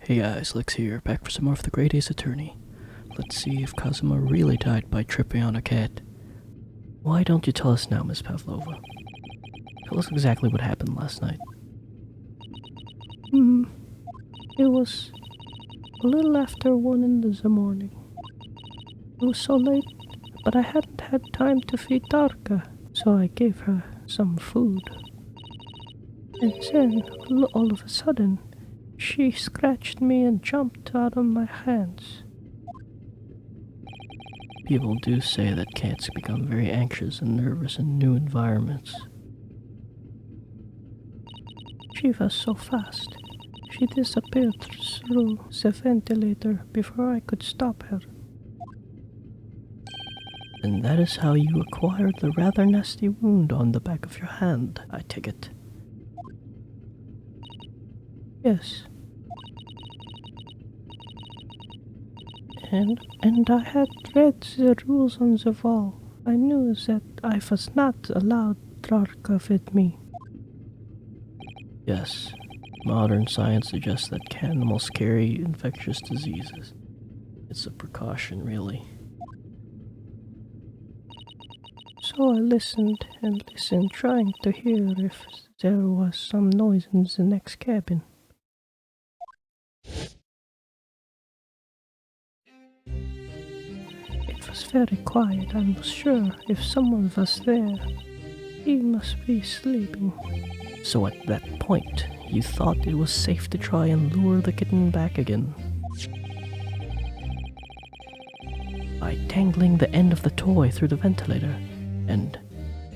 Hey guys, Lex here, back for some more of the Great Ace Attorney. Let's see if Kazuma really died by tripping on a cat. Why don't you tell us now, Miss Pavlova? Tell us exactly what happened last night. It was a little after 1 in the morning. It was so late, but I hadn't had time to feed Darka, so I gave her some food. And then, all of a sudden, she scratched me and jumped out of my hands. People do say that cats become very anxious and nervous in new environments. She was so fast. She disappeared through the ventilator before I could stop her. And that is how you acquired the rather nasty wound on the back of your hand, I take it. Yes. And I had read the rules on the wall. I knew that I was not allowed Darka with me. Yes, modern science suggests that animals carry infectious diseases. It's a precaution, really. So I listened and listened, trying to hear if there was some noise in the next cabin. It was very quiet. I was sure if someone was there, he must be sleeping. So at that point, you thought it was safe to try and lure the kitten back again. By tangling the end of the toy through the ventilator and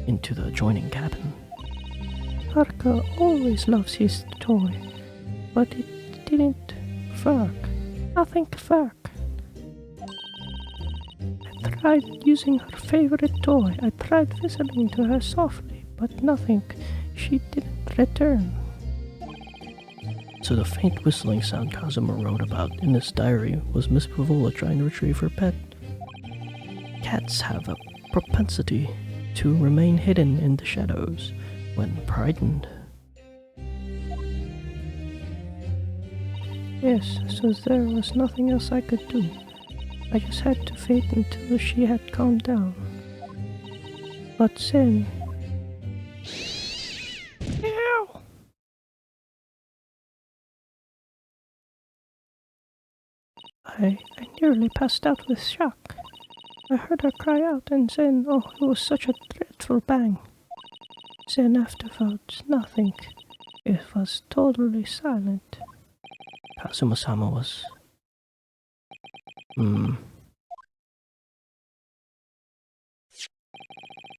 into the adjoining cabin. Darka always loves his toy, but it didn't work. Nothing worked. I tried using her favorite toy. I tried whistling to her softly, but nothing. She didn't return. So the faint whistling sound Kazuma wrote about in his diary was Miss Pavola trying to retrieve her pet. Cats have a propensity to remain hidden in the shadows when frightened. Yes, so there was nothing else I could do. I just had to wait until she had calmed down. But then... Ow! I nearly passed out with shock. I heard her cry out and then, oh, it was such a dreadful bang. Then afterwards, nothing. It was totally silent. Kazuma-sama was... From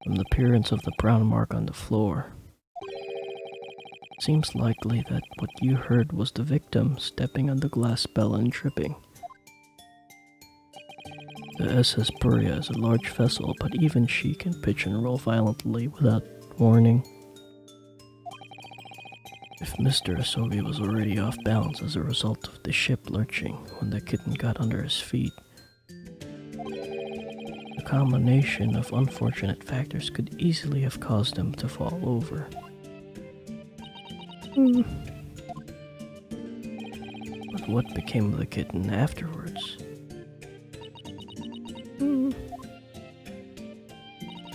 the appearance of the brown mark on the floor, it seems likely that what you heard was the victim stepping on the glass bell and tripping. The SS Puria is a large vessel, but even she can pitch and roll violently without warning. If Mr. Asogi was already off balance as a result of the ship lurching when the kitten got under his feet, a combination of unfortunate factors could easily have caused him to fall over. But what became of the kitten afterwards?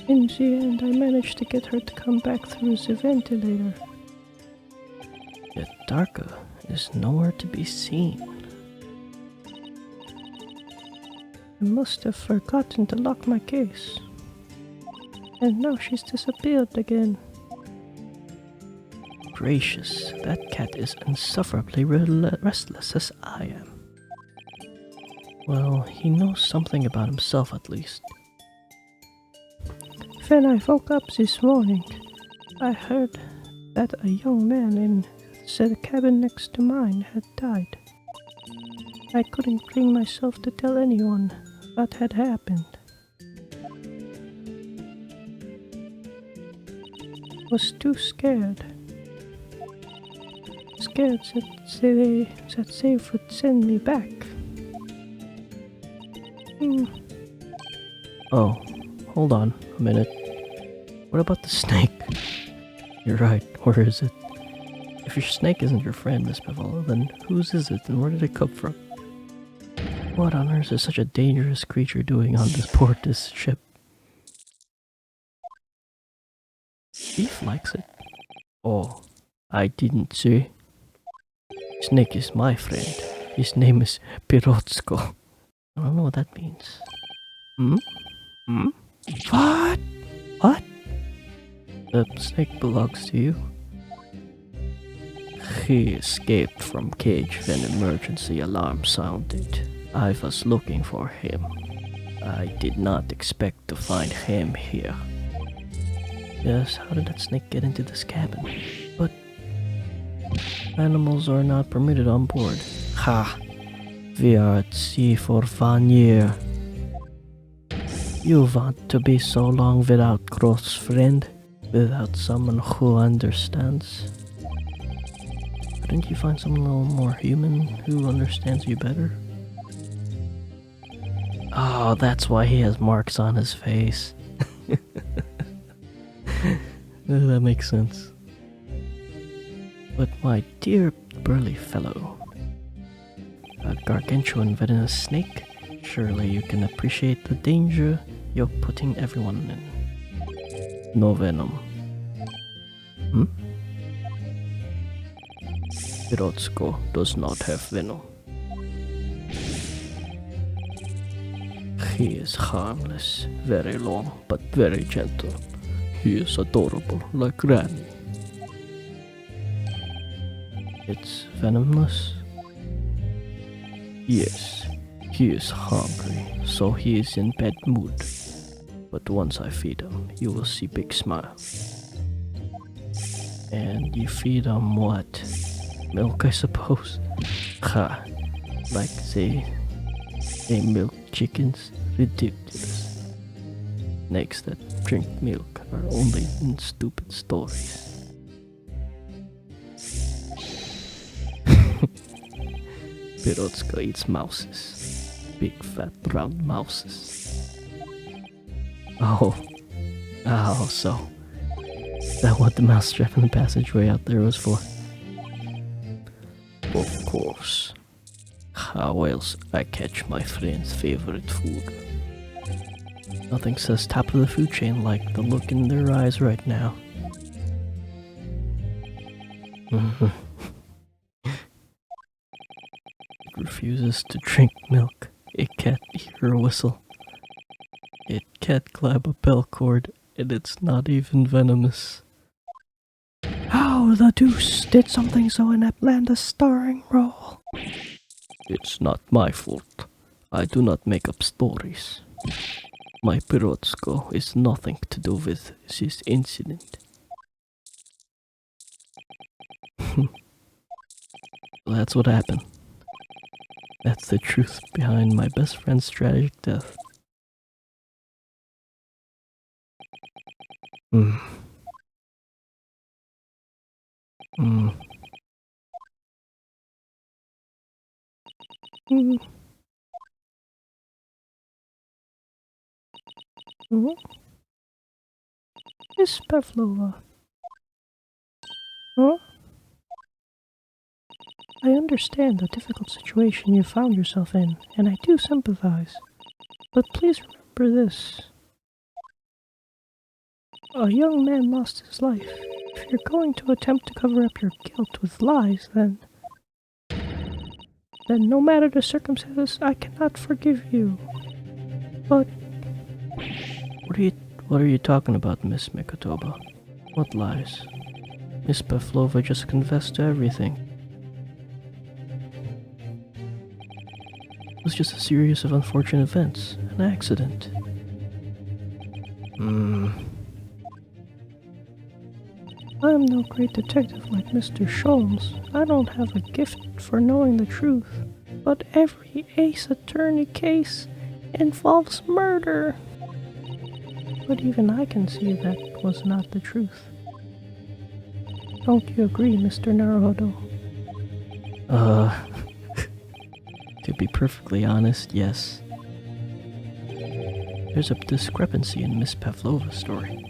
In the end, I managed to get her to come back through the ventilator. Yet Darka is nowhere to be seen. I must have forgotten to lock my case. And now she's disappeared again. Gracious, that cat is insufferably restless as I am. Well, he knows something about himself at least. When I woke up this morning, I heard that a young man in the cabin next to mine had died. I couldn't bring myself to tell anyone what had happened. I was too scared. Scared that they would send me back. Oh, hold on a minute. What about the snake? You're right, where is it? If your snake isn't your friend, Miss Pavola, then whose is it and where did it come from? What on earth is such a dangerous creature doing on this ship? Beef likes it. Oh, I didn't say. Snake is my friend. His name is Pirotsko. I don't know what that means. Hmm? Hmm? What? What? The snake belongs to you. He escaped from cage when emergency alarm sounded. I was looking for him. I did not expect to find him here. Yes, how did that snake get into this cabin? But animals are not permitted on board. Ha! We are at sea for 1 year. You want to be so long without close friend? Without someone who understands? Couldn't you find someone a little more human who understands you better? Oh, that's why he has marks on his face. That makes sense. But my dear burly fellow, a gargantuan venomous snake, surely you can appreciate the danger you're putting everyone in. No venom. Hmm? Pirotsko does not have venom. He is harmless, very long but very gentle. He is adorable like Granny. It's venomless? Yes, he is hungry, so he is in bad mood. But once I feed him, you will see big smile. And you feed him what? Milk, I suppose? Ha! Like they milk chickens? Ridiculous. Snakes that drink milk are only in stupid stories. Pirotska eats mouses. Big fat round mouses. Oh, so that what the mousetrap in the passageway out there was for? Of course. How else I catch my friend's favorite food? Nothing says top of the food chain like the look in their eyes right now. It refuses to drink milk. It can't hear a whistle. It can't climb a bell cord, and it's not even venomous. How the deuce did something so inept a starring role? It's not my fault. I do not make up stories. My Pirotsko is nothing to do with this incident. That's what happened. That's the truth behind my best friend's tragic death. Mm. Mm. Hmm? Miss Pavlova. Huh? I understand the difficult situation you found yourself in, and I do sympathize. But please remember this. A young man lost his life. If you're going to attempt to cover up your guilt with lies, then no matter the circumstances, I cannot forgive you. But What are you talking about, Miss Mikotoba? What lies? Miss Pavlova just confessed to everything. It was just a series of unfortunate events, an accident. I'm no great detective like Mr. Sholmes. I don't have a gift for knowing the truth. But every Ace Attorney case involves murder. But even I can see that was not the truth. Don't you agree, Mr. Naruhodo? To be perfectly honest, yes. There's a discrepancy in Miss Pavlova's story.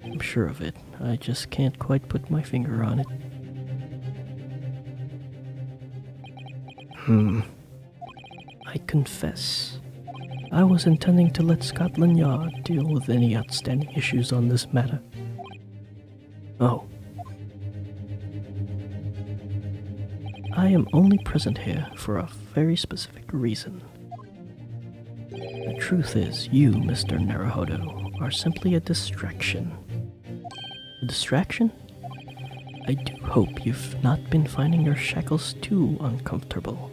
I'm sure of it. I just can't quite put my finger on it. I confess, I was intending to let Scotland Yard deal with any outstanding issues on this matter. Oh. I am only present here for a very specific reason. The truth is, you, Mr. Naruhodo, are simply a distraction. A distraction? I do hope you've not been finding your shackles too uncomfortable.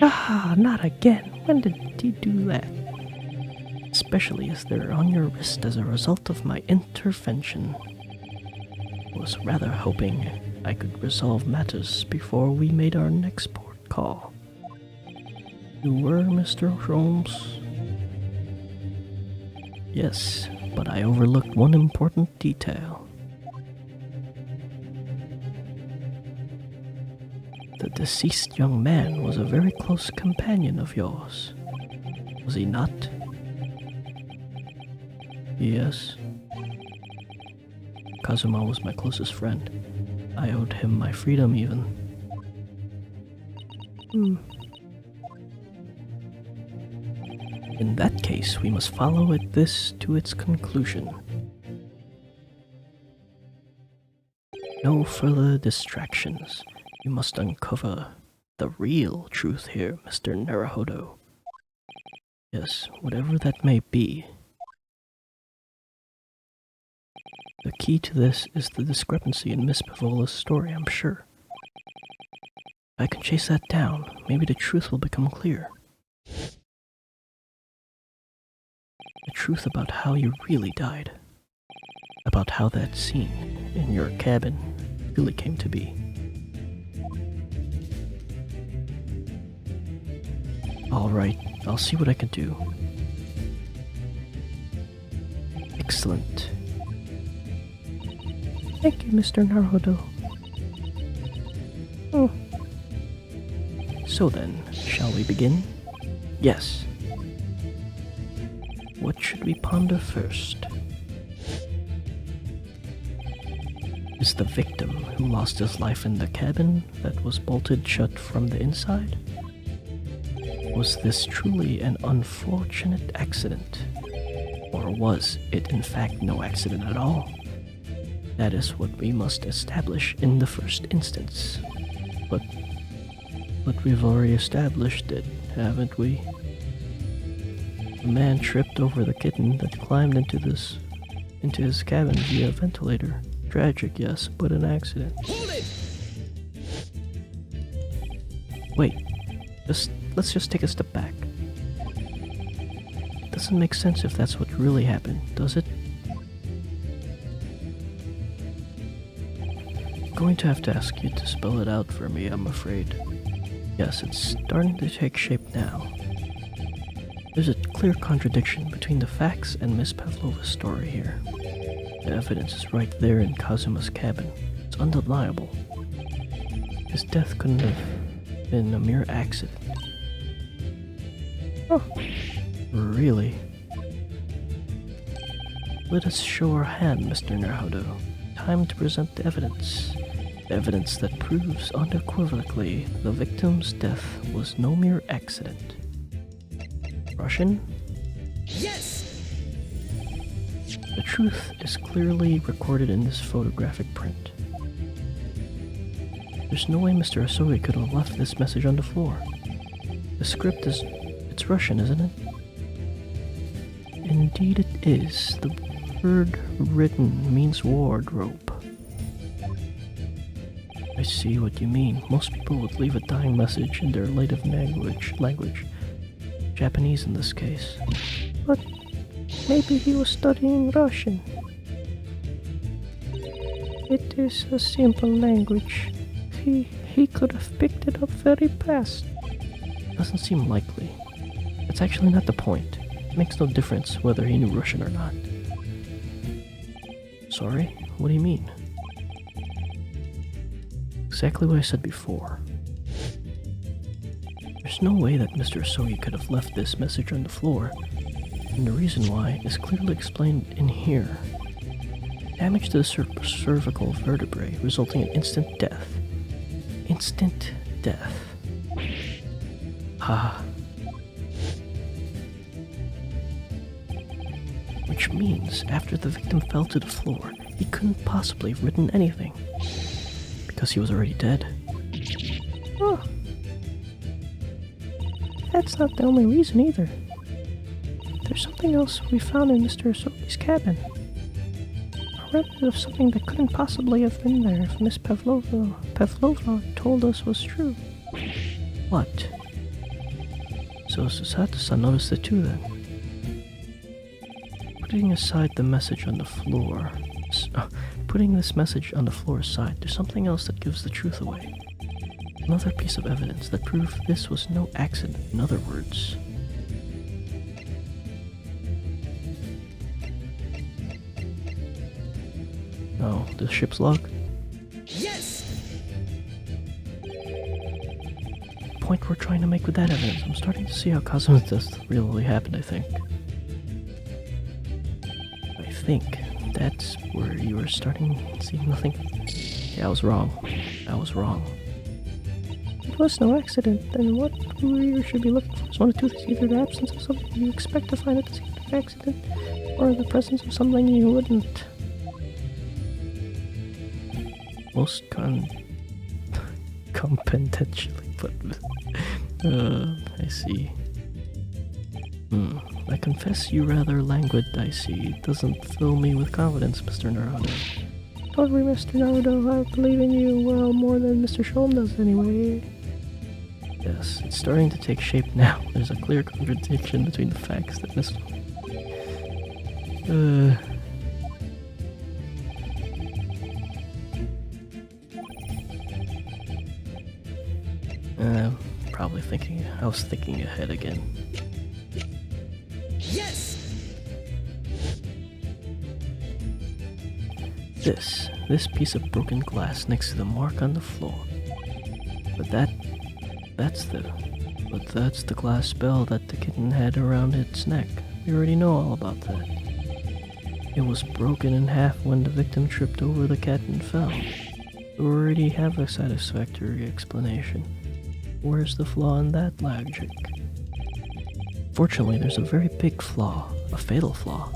Not again. When did he do that? Especially as they're on your wrist as a result of my intervention. I was rather hoping I could resolve matters before we made our next port call. You were, Mr. Holmes? Yes, but I overlooked one important detail. The deceased young man was a very close companion of yours. Was he not? Yes. Kazuma was my closest friend. I owed him my freedom even. In that case, we must follow this to its conclusion. No further distractions. You must uncover the real truth here, Mr. Naruhodo. Yes, whatever that may be. The key to this is the discrepancy in Miss Pavola's story, I'm sure. If I can chase that down, maybe the truth will become clear. The truth about how you really died. About how that scene in your cabin really came to be. Alright, I'll see what I can do. Excellent. Thank you, Mr. Naruhodo. So then, shall we begin? Yes. What should we ponder first? Is the victim who lost his life in the cabin that was bolted shut from the inside? Was this truly an unfortunate accident? Or was it in fact no accident at all? That is what we must establish in the first instance. But we've already established it, haven't we? The man tripped over the kitten that climbed into his cabin via a ventilator. Tragic, yes, but an accident. Hold it! Wait, let's just take a step back. It doesn't make sense if that's what really happened, does it? I'm going to have to ask you to spell it out for me, I'm afraid. Yes, it's starting to take shape now. There's a clear contradiction between the facts and Miss Pavlova's story here. The evidence is right there in Kazuma's cabin. It's undeniable. His death couldn't have been a mere accident. Oh, really? Let us show our hand, Mr. Naruhodo. Time to present the evidence. The evidence that proves unequivocally the victim's death was no mere accident. Russian? Yes! The truth is clearly recorded in this photographic print. There's no way Mr. Asogi could have left this message on the floor. The script it's Russian, isn't it? Indeed it is. The word written means wardrobe. I see what you mean. Most people would leave a dying message in their native language. Japanese in this case. but maybe he was studying Russian. It is a simple language. He could have picked it up very fast. Doesn't seem likely. That's actually not the point. It makes no difference whether he knew Russian or not. Sorry? What do you mean? Exactly what I said before. There's no way that Mr. Asogi could have left this message on the floor, and the reason why is clearly explained in here. Damage to the cervical vertebrae resulting in instant death. Instant death. Ah. Which means after the victim fell to the floor, he couldn't possibly have written anything. Because he was already dead. Oh. That's not the only reason either. There's something else we found in Mr. Asogi's cabin. A remnant of something that couldn't possibly have been there if Miss Pavlova told us was true. What? So Susato-san noticed it too then. Putting aside the message on the floor... putting this message on the floor aside, there's something else that gives the truth away. Another piece of evidence that proved this was no accident, in other words. Oh, the ship's log? Yes! The point we're trying to make with that evidence, I'm starting to see how Kazuma's death really happened, I think. I think that's where you were starting seeing nothing. Yeah, I was wrong. It was no accident, then what we should be looking for is one of two things: either the absence of something you expect to find at the scene of the accident, or the presence of something you wouldn't. Most competentially, but I see. I confess you rather languid, I see. It doesn't fill me with confidence, Mr. Naruto. Don't worry, Mr. Naruto, I believe in you well more than Mr. Sholm does anyway. Yes, it's starting to take shape now. There's a clear contradiction between the facts that Mr. Probably thinking. I was thinking ahead again. Yes! This piece of broken glass next to the mark on the floor. But that's the glass bell that the kitten had around its neck. We already know all about that. It was broken in half when the victim tripped over the cat and fell. We already have a satisfactory explanation. Where's the flaw in that logic? Fortunately, there's a very big flaw, a fatal flaw.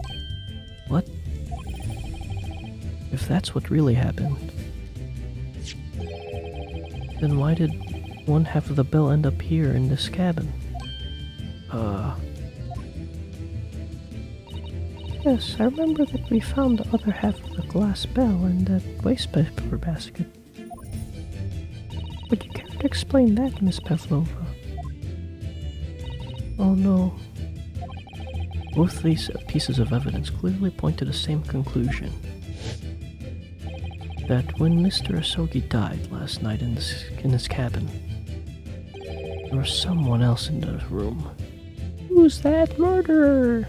What? If that's what really happened, then why did one half of the bell end up here in this cabin? Yes, I remember that we found the other half of the glass bell in that waste paper basket. Would you care to explain that, Miss Pavlova? Oh no. Both these pieces of evidence clearly point to the same conclusion. That when Mr. Asogi died last night in his cabin, there was someone else in the room. Who's that murderer?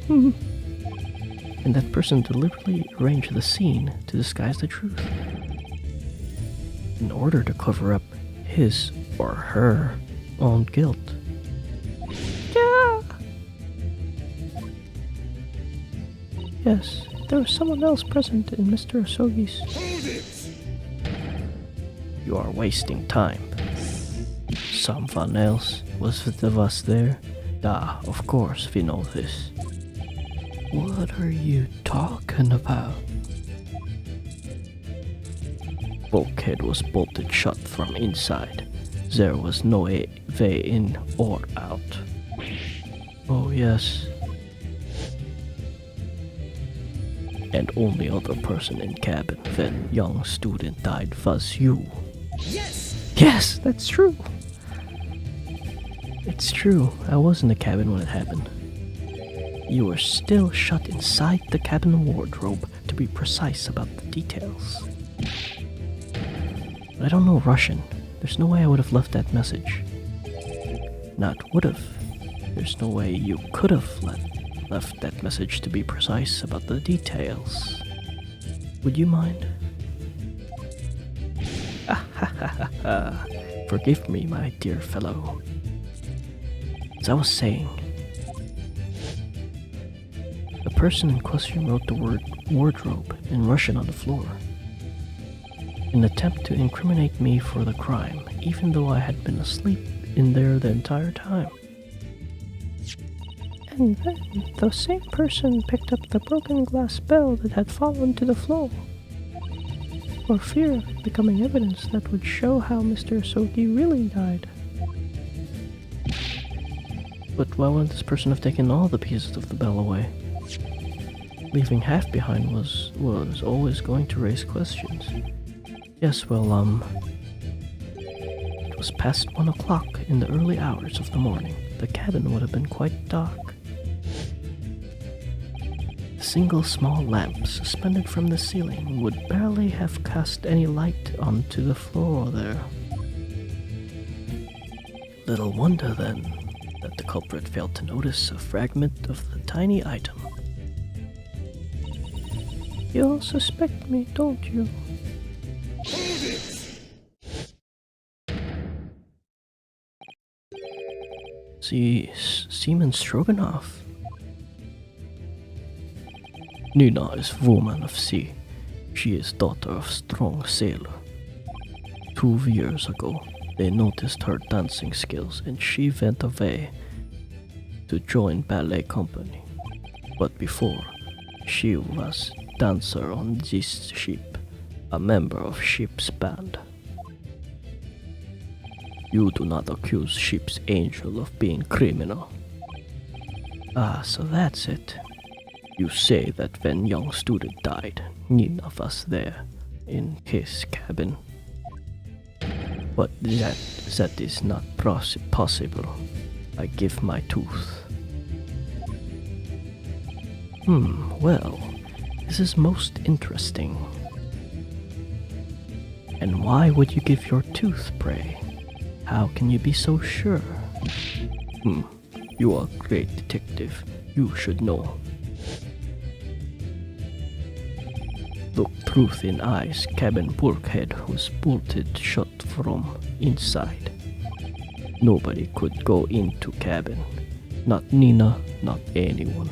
And that person deliberately arranged the scene to disguise the truth. In order to cover up his or her own guilt. Yeah! Yes, there was someone else present in Mr. Asogi's. Hold it! You are wasting time. Someone else was with us there? Ah, of course we know this. What are you talking about? Bulkhead was bolted shut from inside. There was no way in or out. Oh yes. And only other person in cabin when young student died was you. Yes! Yes, that's true. It's true. I was in the cabin when it happened. You were still shut inside the cabin wardrobe, to be precise about the details. But I don't know Russian. There's no way I would have left that message. Not would have. There's no way you could have left that message, to be precise about the details. Would you mind? Forgive me, my dear fellow. As I was saying, the person in question wrote the word wardrobe in Russian on the floor. an attempt to incriminate me for the crime, even though I had been asleep in there the entire time. And then the same person picked up the broken glass bell that had fallen to the floor, for fear of it becoming evidence that would show how Mr. Sogi really died. But why would this person have taken all the pieces of the bell away? Leaving half behind was always going to raise questions. Yes, well, it was past 1 o'clock in the early hours of the morning. The cabin would have been quite dark. The single small lamp suspended from the ceiling would barely have cast any light onto the floor there. Little wonder, then, that the culprit failed to notice a fragment of the tiny item. You all suspect me, don't you? See, Seaman Stroganoff. Nina is woman of sea. She is daughter of strong sailor. 2 years ago, they noticed her dancing skills and she went away to join ballet company. But before, she was dancer on this ship, a member of ship's band. You do not accuse ship's angel of being criminal. Ah, so that's it. You say that when young student died, Nina was there, in his cabin. But that is not possible. I give my tooth. Well, this is most interesting. And why would you give your tooth, pray? How can you be so sure? You are a great detective. You should know. Look truth in eyes, cabin bulkhead was bolted shut from inside. Nobody could go into cabin. Not Nina, not anyone.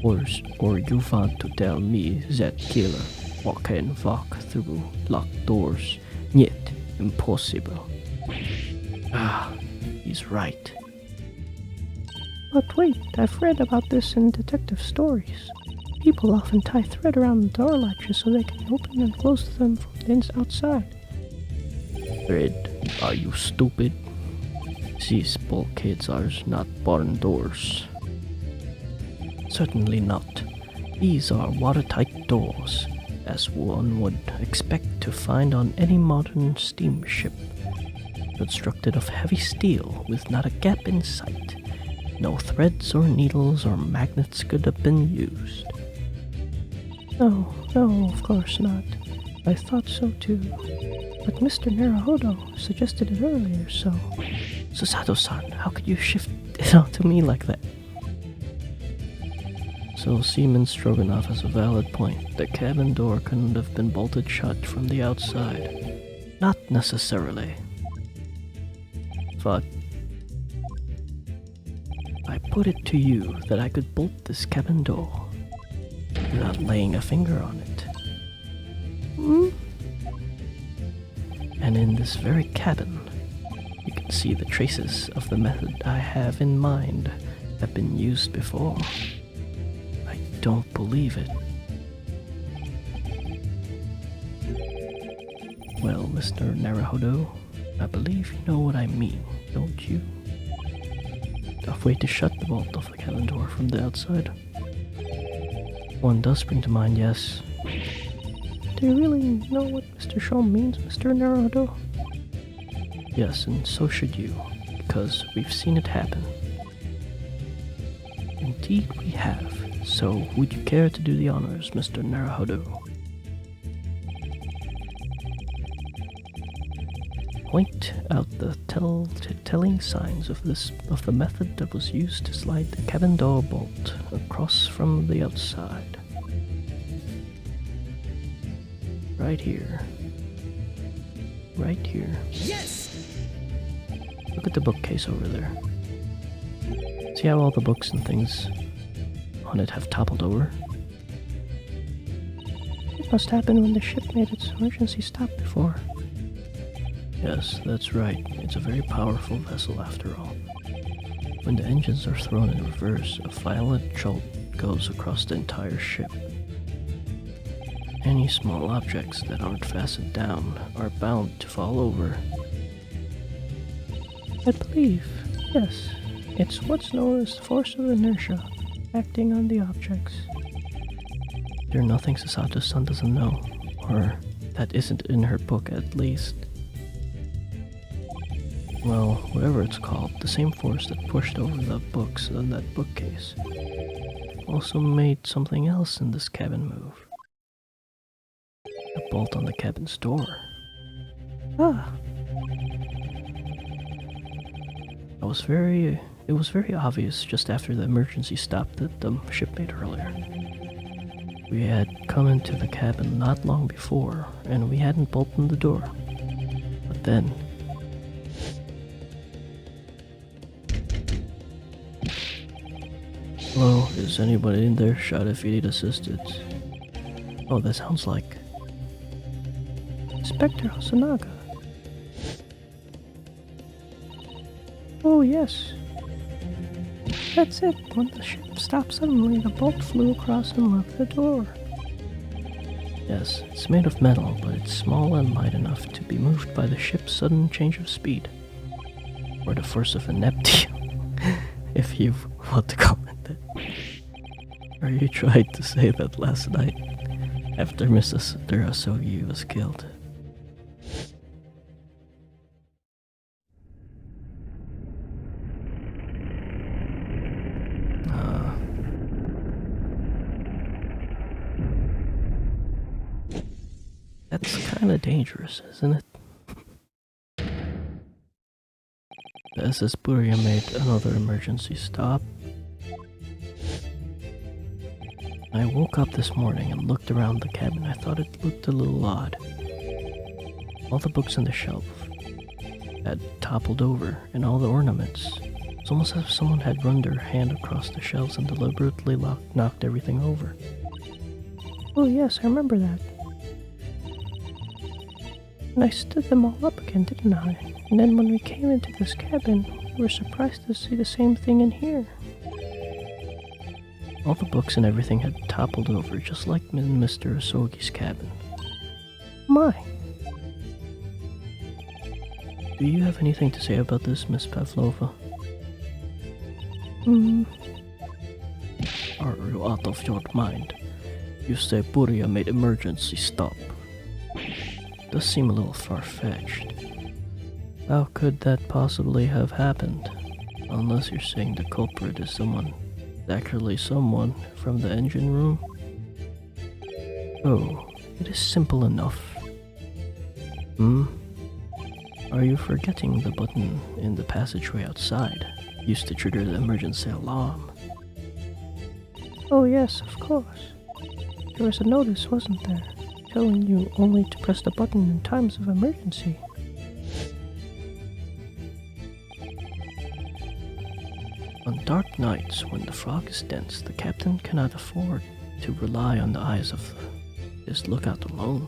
Or you want to tell me that killer can walk through locked doors? Yet impossible. Ah, he's right. But wait, I've read about this in detective stories. People often tie thread around the door latches so they can open and close them from the outside. Thread? Are you stupid? These bulkheads are not barn doors. Certainly not. These are watertight doors, as one would expect to find on any modern steamship. Constructed of heavy steel with not a gap in sight. No threads or needles or magnets could have been used. No, of course not. I thought so too. But Mr. Naruhodo suggested it earlier, so... Susato-san, how could you shift it onto me like that? So Seaman Stroganoff has a valid point. The cabin door couldn't have been bolted shut from the outside. Not necessarily. But I put it to you that I could bolt this cabin door without laying a finger on it. And in this very cabin, you can see the traces of the method I have in mind have been used before. I don't believe it. Well, Mr. Naruhodo, I believe you know what I mean, don't you? A way to shut the bolt of the cabin door from the outside. One does spring to mind, yes. Do you really know what Mr. Shaw means, Mr. Naruhodo? Yes, and so should you, because we've seen it happen. Indeed we have, so would you care to do the honors, Mr. Naruhodo? Point out the telling signs of the method that was used to slide the cabin door bolt across from the outside. Right here. Right here. Yes! Look at the bookcase over there. See how all the books and things on it have toppled over? It must happen when the ship made its emergency stop before. Yes, that's right. It's a very powerful vessel after all. When the engines are thrown in reverse, a violent jolt goes across the entire ship. Any small objects that aren't fastened down are bound to fall over. I believe, yes, it's what's known as the force of inertia, acting on the objects. There are nothing Sasato-san doesn't know, or that isn't in her book at least. Well, whatever it's called, the same force that pushed over the books on that bookcase also made something else in this cabin move. A bolt on the cabin's door. Ah, It was very obvious just after the emergency stop that the ship made earlier. We had come into the cabin not long before, and we hadn't bolted the door. But then... Hello, is anybody in there? Shout if you need assistance. Oh, that sounds like... Inspector Hosonaga. Oh, yes. That's it. When the ship stopped suddenly, the bolt flew across and locked the door. Yes, it's made of metal, but it's small and light enough to be moved by the ship's sudden change of speed. Or the force of ineptitude, if you want to call it that. Or you tried to say that last night, after Mrs. Durasogi was killed. That's kinda dangerous, isn't it? The SS Buria made another emergency stop. I woke up this morning and looked around the cabin. I thought it looked a little odd. All the books on the shelf had toppled over, and all the ornaments. It's almost as if someone had run their hand across the shelves and deliberately knocked everything over. Oh, yes, I remember that. And I stood them all up again, didn't I? And then when we came into this cabin, we were surprised to see the same thing in here. All the books and everything had toppled over, just like in Mr. Asogi's cabin. My. Do you have anything to say about this, Miss Pavlova? Are you out of your mind? You say Buria made emergency stop. Does seem a little far-fetched. How could that possibly have happened? Unless you're saying the culprit is actually someone from the engine room? Oh, it is simple enough. Are you forgetting the button in the passageway outside? Used to trigger the emergency alarm. Oh, yes, of course. There was a notice, wasn't there? Telling you only to press the button in times of emergency. On dark nights, when the fog is dense, the captain cannot afford to rely on the eyes of his lookout alone.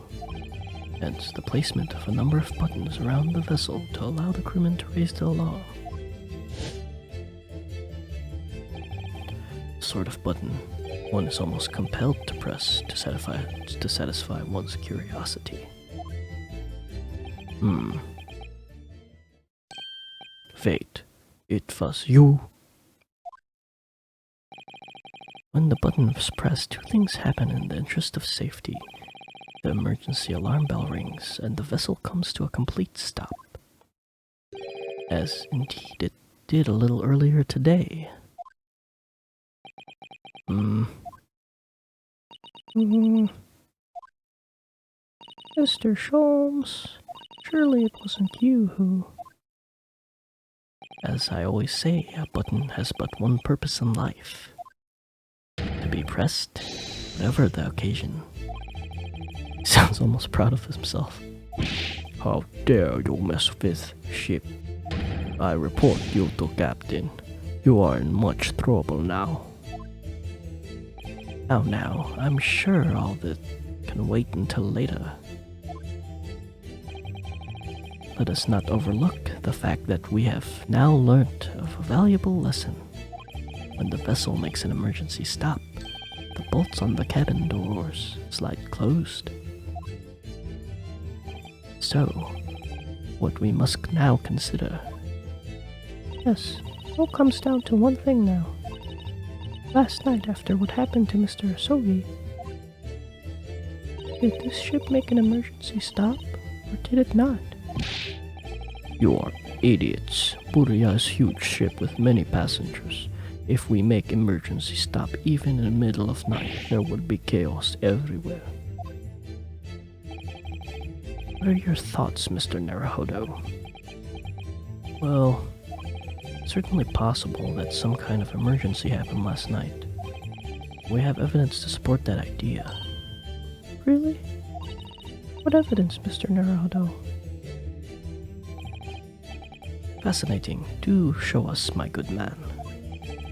Hence, the placement of a number of buttons around the vessel to allow the crewmen to raise the alarm. The sort of button one is almost compelled to press to satisfy one's curiosity. Wait, it was you? When the button was pressed, two things happen in the interest of safety. The emergency alarm bell rings, and the vessel comes to a complete stop. As indeed it did a little earlier today. Mr. Sholmes, surely it wasn't you who... As I always say, a button has but one purpose in life. To be pressed, whatever the occasion. He sounds almost proud of himself. How dare you mess with ship? I report you to Captain. You are in much trouble now. Now, I'm sure all that can wait until later. let us not overlook the fact that we have now learnt of a valuable lesson. When the vessel makes an emergency stop, the bolts on the cabin doors slide closed. So, what we must now consider. Yes, it all comes down to one thing now. Last night, after what happened to Mr. Asogi, did this ship make an emergency stop, or did it not? You are idiots. Buriya is a huge ship with many passengers. If we make emergency stop even in the middle of night, there would be chaos everywhere. What are your thoughts, Mr. Naruhodo? Well, it's certainly possible that some kind of emergency happened last night. We have evidence to support that idea. Really? What evidence, Mr. Naruhodo? Fascinating. Do show us, my good man.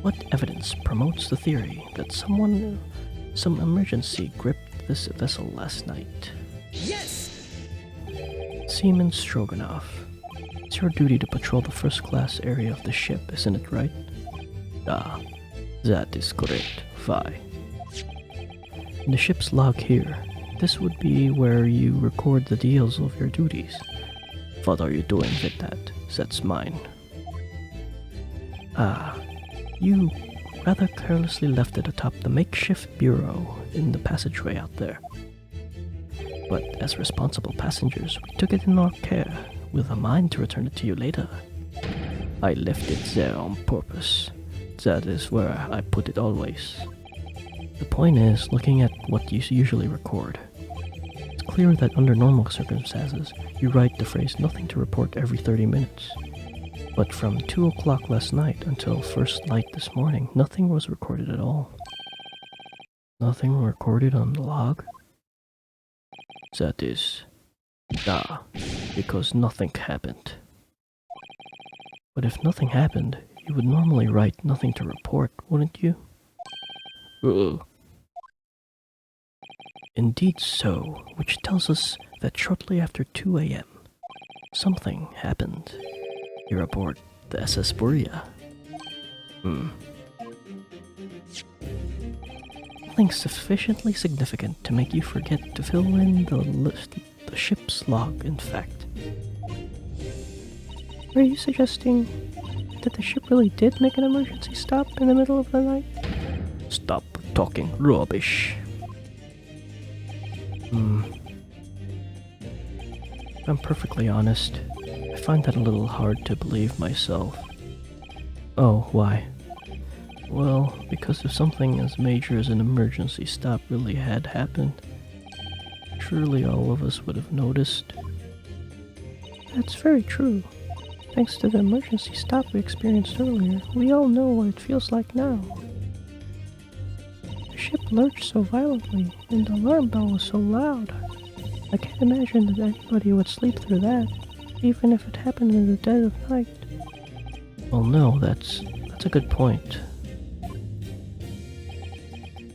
What evidence promotes the theory that some emergency gripped this vessel last night? Yes! Seaman Stroganoff, it's your duty to patrol the first-class area of the ship, isn't it right? Ah, that is correct. Fine. In the ship's log here, this would be where you record the details of your duties. What are you doing with that? That's mine. Ah, you rather carelessly left it atop the makeshift bureau in the passageway out there. But as responsible passengers, we took it in our care, with a mind to return it to you later. I left it there on purpose. That is where I put it always. The point is, looking at what you usually record, it's clear that under normal circumstances, you write the phrase nothing to report every 30 minutes. But from 2 o'clock last night until first light this morning, nothing was recorded at all. Nothing recorded on the log? That is... because nothing happened. But if nothing happened, you would normally write nothing to report, wouldn't you? Indeed so, which tells us that shortly after 2 a.m., something happened here aboard the SS Buriya. Something sufficiently significant to make you forget to fill in the ship's log, in fact. Are you suggesting that the ship really did make an emergency stop in the middle of the night? Stop talking rubbish. If I'm perfectly honest, I find that a little hard to believe myself. Oh, why? Well, because if something as major as an emergency stop really had happened, surely all of us would have noticed. That's very true. Thanks to the emergency stop we experienced earlier, we all know what it feels like now. The ship lurched so violently, and the alarm bell was so loud. I can't imagine that anybody would sleep through that, even if it happened in the dead of night. Well, no, that's a good point.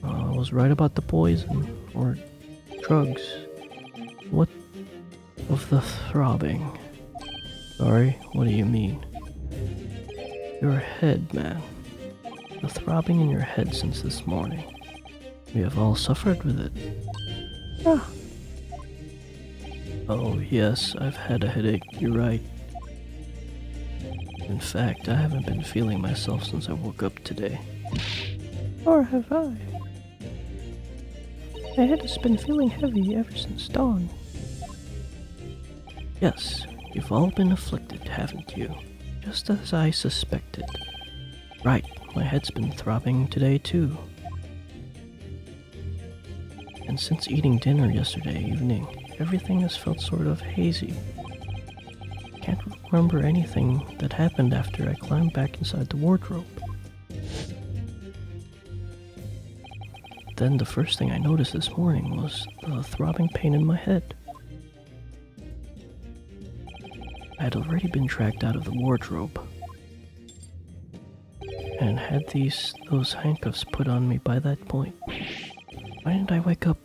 I was right about the poison, or drugs. What of the throbbing? Sorry, what do you mean? Your head, man. The throbbing in your head since this morning. We have all suffered with it. Ah, Oh, yes, I've had a headache, you're right. In fact, I haven't been feeling myself since I woke up today. or have I? My head has been feeling heavy ever since dawn. Yes, you've all been afflicted, haven't you? Just as I suspected. Right, my head's been throbbing today too. And since eating dinner yesterday evening, everything has felt sort of hazy. Can't remember anything that happened after I climbed back inside the wardrobe. Then the first thing I noticed this morning was the throbbing pain in my head. I had already been dragged out of the wardrobe and had those handcuffs put on me by that point. Why didn't I wake up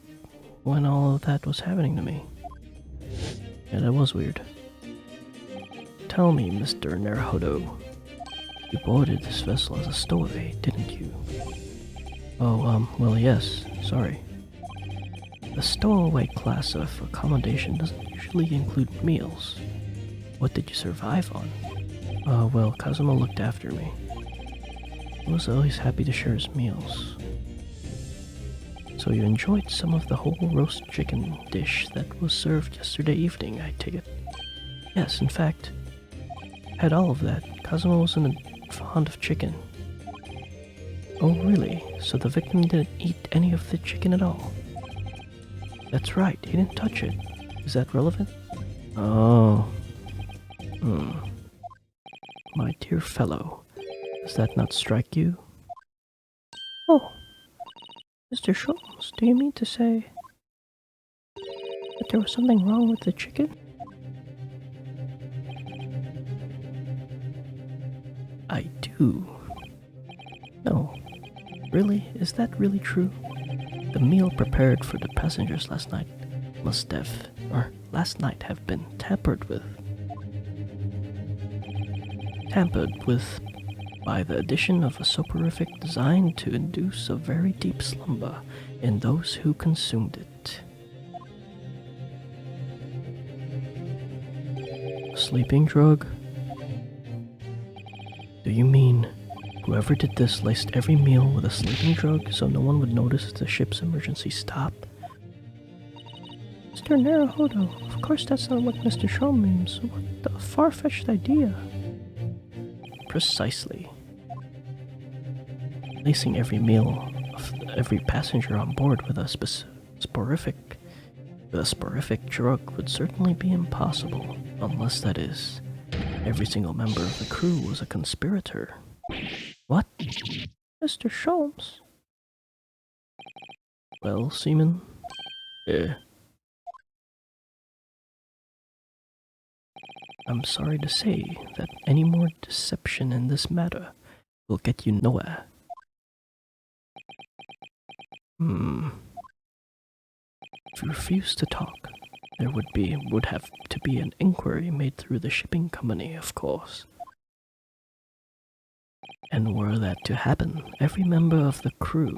when all of that was happening to me? Yeah, that was weird. tell me, Mr. Naruhodo, you boarded this vessel as a stowaway, didn't you? Oh, well, yes, sorry. The stowaway class of accommodation doesn't usually include meals. What did you survive on? Well, Kazuma looked after me. He was always happy to share his meals. So you enjoyed some of the whole roast chicken dish that was served yesterday evening, I take it? Yes, in fact, had all of that. Kazuma wasn't fond of chicken. Oh really? So the victim didn't eat any of the chicken at all? That's right, he didn't touch it. Is that relevant? Oh. My dear fellow, does that not strike you? Oh, Mr. Schultz, do you mean to say that there was something wrong with the chicken? I do. No. Really? Is that really true? The meal prepared for the passengers last night have been tampered with. Tampered with by the addition of a soporific designed to induce a very deep slumber in those who consumed it. A sleeping drug? Do you mean whoever did this laced every meal with a sleeping drug so no one would notice the ship's emergency stop? Mr. Naruhodo, of course that's not what Mr. Shaw means. What a far-fetched idea. Precisely. Lacing every meal of every passenger on board with a sporific drug would certainly be impossible, unless, that is, every single member of the crew was a conspirator. What? Mr. Sholmes? Well, Seaman? I'm sorry to say that any more deception in this matter will get you nowhere. If you refuse to talk, there would have to be an inquiry made through the shipping company, of course. And were that to happen, every member of the crew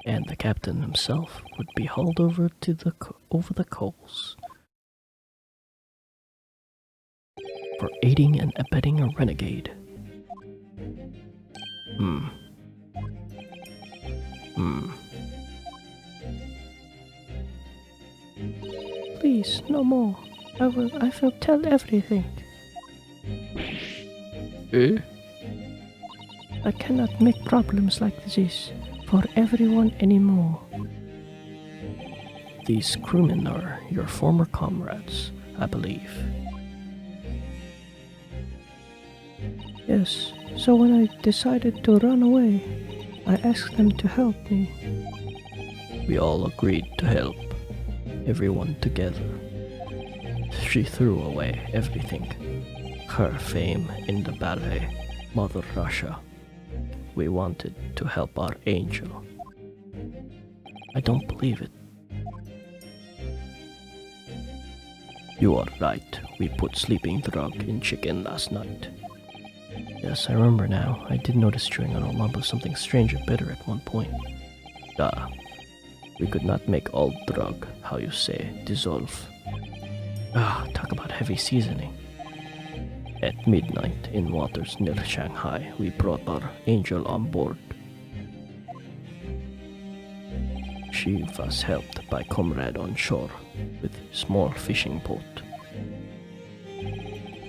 and the captain himself would be hauled over over the coals for aiding and abetting a renegade. Please, no more. I will tell everything. I cannot make problems like this for everyone anymore. These crewmen are your former comrades, I believe. Yes, so when I decided to run away, I asked them to help me. We all agreed to help, everyone together. She threw away everything. Her fame in the ballet, Mother Russia. We wanted to help our angel. I don't believe it. You are right. We put sleeping drug in chicken last night. Yes, I remember now. I did notice chewing on a lump of something strange and bitter at one point. We could not make all drug, how you say, dissolve. Talk about heavy seasoning. At midnight, in waters near Shanghai, we brought our angel on board. She was helped by comrade on shore with small fishing boat.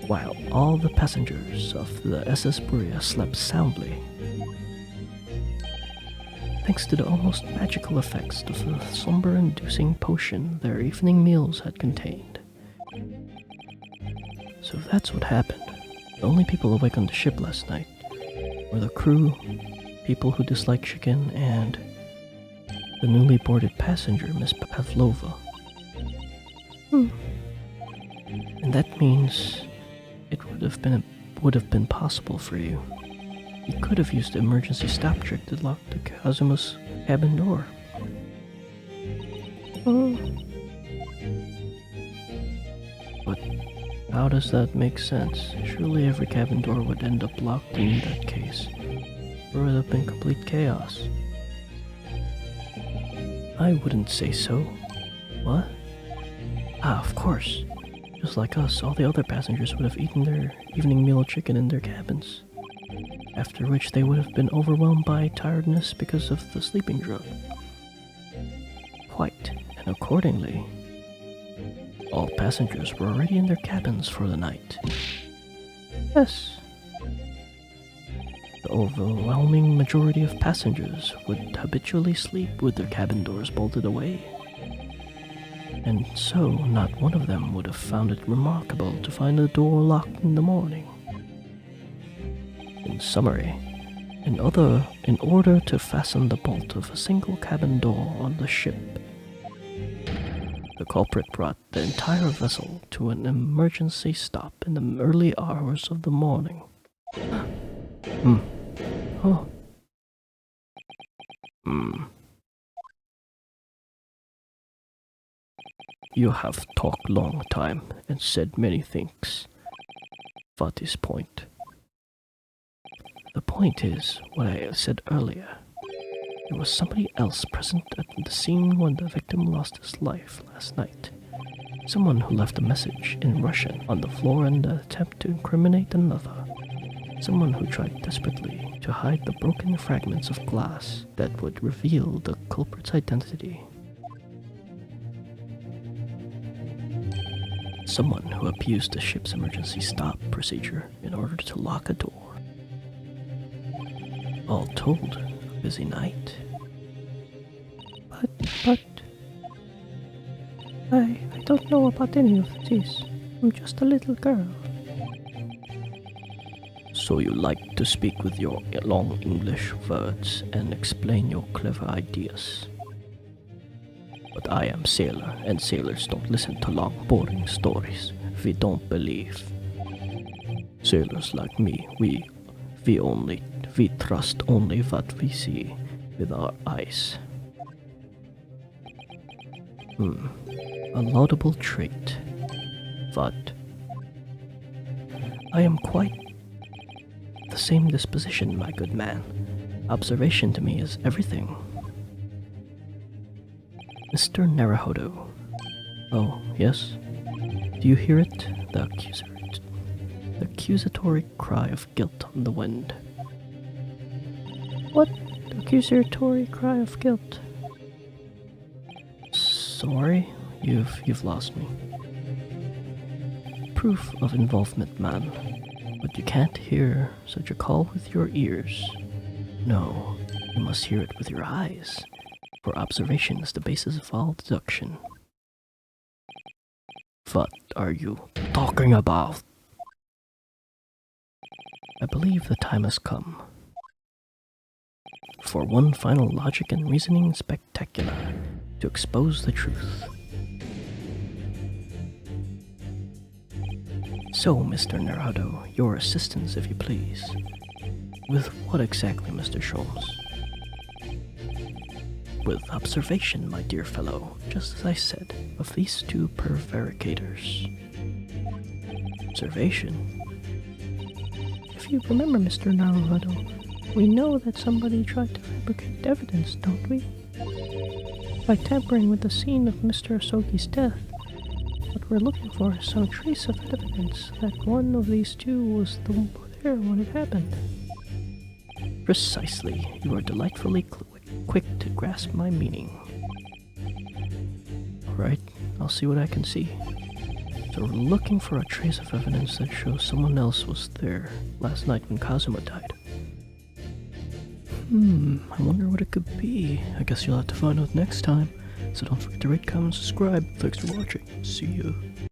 While all the passengers of the SS Buria slept soundly, thanks to the almost magical effects of the slumber-inducing potion their evening meals had contained. So that's what happened. The only people awake on the ship last night were the crew, people who dislike chicken, and the newly boarded passenger, Miss Pavlova. And that means it would have been possible for you. You could have used the emergency stop trick to lock the Kazuma's cabin door. But How does that make sense? Surely every cabin door would end up locked in that case. Or it would have been complete chaos. I wouldn't say so. What? Ah, of course. Just like us, all the other passengers would have eaten their evening meal chicken in their cabins. After which they would have been overwhelmed by tiredness because of the sleeping drug. Quite, and accordingly, all passengers were already in their cabins for the night. Yes. The overwhelming majority of passengers would habitually sleep with their cabin doors bolted away. And so, not one of them would have found it remarkable to find the door locked in the morning. In summary, in order to fasten the bolt of a single cabin door on the ship, the culprit brought the entire vessel to an emergency stop in the early hours of the morning. Oh, You have talked long time and said many things. What is point? The point is what I said earlier. There was somebody else present at the scene when the victim lost his life last night. Someone who left a message in Russian on the floor in an attempt to incriminate another. Someone who tried desperately to hide the broken fragments of glass that would reveal the culprit's identity. Someone who abused the ship's emergency stop procedure in order to lock a door. All told, a busy night. but... I don't know about any of this. I'm just a little girl. So you like to speak with your long English words and explain your clever ideas. But I am sailor, and sailors don't listen to long, boring stories. We don't believe. Sailors like me, we trust only what we see with our eyes. A laudable trait. But I am quite the same disposition, my good man. Observation to me is everything. Mr. Naruhodo. Oh, yes? Do you hear it? The accusatory cry of guilt on the wind. What accusatory cry of guilt? Sorry, you've lost me. Proof of involvement, man. But you can't hear such a call with your ears. No, you must hear it with your eyes. For observation is the basis of all deduction. What are you talking about? I believe the time has come for one final logic and reasoning spectacular to expose the truth. So, Mr. Naruhodo, your assistance, if you please. With what exactly, Mr. Sholmes? With observation, my dear fellow, just as I said, of these two prevaricators. Observation? If you remember, Mr. Naruhodo, we know that somebody tried to fabricate evidence, don't we? By tampering with the scene of Mr. Asogi's death. What we're looking for is some trace of evidence that one of these two was there when it happened. Precisely. You are delightfully quick to grasp my meaning. Alright, I'll see what I can see. So we're looking for a trace of evidence that shows someone else was there last night when Kazuma died. I wonder what it could be. I guess you'll have to find out next time. So don't forget to rate, comment, subscribe. Thanks for watching. See you.